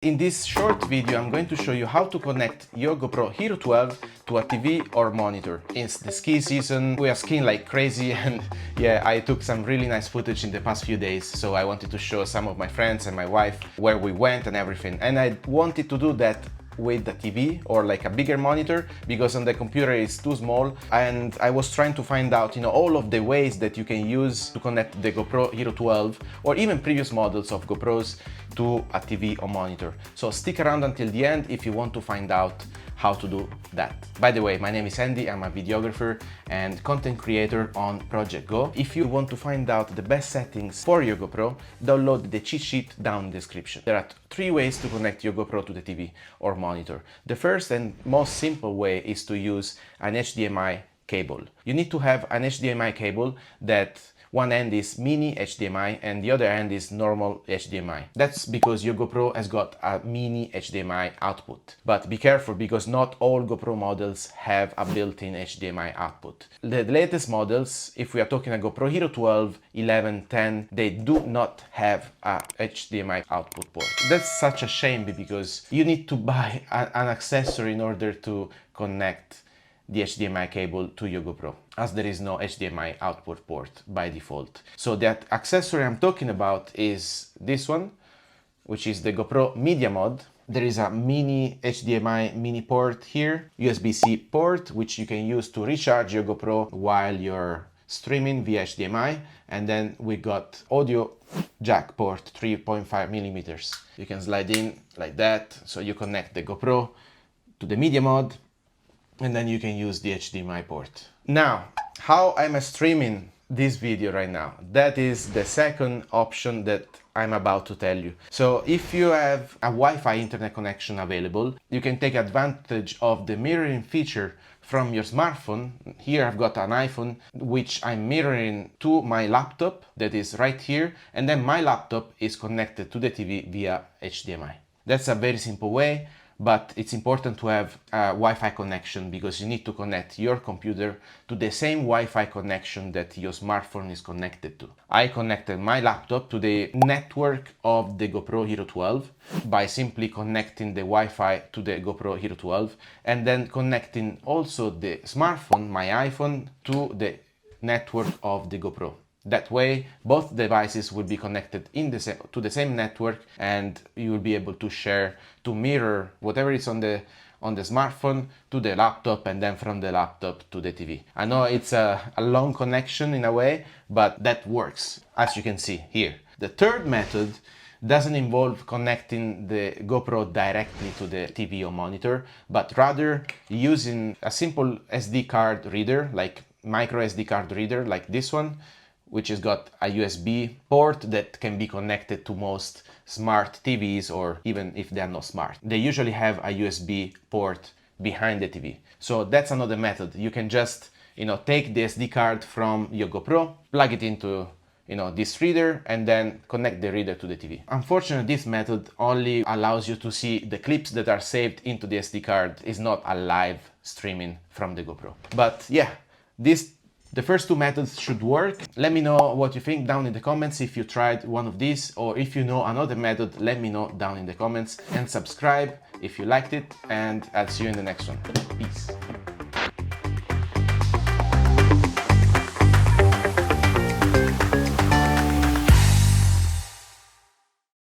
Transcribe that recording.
In this short video, I'm going to show you how to connect your GoPro Hero 12 to a TV or monitor. It's the ski season, we are skiing like crazy, and yeah, I took some really nice footage in the past few days, so I wanted to show some of my friends and my wife where we went and everything. And I wanted to do that with the TV or like a bigger monitor, because on the computer it's too small, and I was trying to find out, all of the ways that you can use to connect the GoPro Hero 12 or even previous models of GoPros to a TV or monitor. So stick around until the end if you want to find out how to do that. By the way, my name is Andy, I'm a videographer and content creator on Project Go. If you want to find out the best settings for your GoPro, download the cheat sheet down in the description. There are 3 ways to connect your GoPro to the TV or monitor. The first and most simple way is to use an HDMI cable. You need to have an HDMI cable that one end is mini HDMI and the other end is normal HDMI. That's because your GoPro has got a mini HDMI output. But be careful, because not all GoPro models have a built-in HDMI output. The latest models, if we are talking a GoPro Hero 12, 11, 10, they do not have a HDMI output port. That's such a shame, because you need to buy an accessory in order to connect the HDMI cable to your GoPro, as there is no HDMI output port by default. So that accessory I'm talking about is this one, which is the GoPro Media Mod. There is a mini HDMI mini port here, USB-C port, which you can use to recharge your GoPro while you're streaming via HDMI. And then we got audio jack port, 3.5 millimeters. You can slide in like that, so you connect the GoPro to the Media Mod, and then you can use the HDMI port. Now, how am I streaming this video right now? That is the second option that I'm about to tell you. So if you have a Wi-Fi internet connection available, you can take advantage of the mirroring feature from your smartphone. Here I've got an iPhone, which I'm mirroring to my laptop that is right here, and then my laptop is connected to the TV via HDMI. That's a very simple way, but it's important to have a Wi-Fi connection, because you need to connect your computer to the same Wi-Fi connection that your smartphone is connected to. I connected my laptop to the network of the GoPro Hero 12 by simply connecting the Wi-Fi to the GoPro Hero 12, and then connecting also the smartphone, my iPhone, to the network of the GoPro. That way, both devices will be connected to the same network, and you will be able to mirror whatever is on the smartphone to the laptop, and then from the laptop to the TV. I know it's a long connection in a way, but that works, as you can see here. The third method doesn't involve connecting the GoPro directly to the TV or monitor, but rather using a simple SD card reader, like MicroSD card reader like this one, which has got a USB port that can be connected to most smart TVs, or even if they're not smart. They usually have a USB port behind the TV. So that's another method. You can just, take the SD card from your GoPro, plug it into, this reader, and then connect the reader to the TV. Unfortunately, this method only allows you to see the clips that are saved into the SD card. It's not a live streaming from the GoPro. But yeah, the first 2 methods should work. Let me know what you think down in the comments if you tried one of these, or if you know another method, let me know down in the comments, and subscribe if you liked it, and I'll see you in the next one. Peace.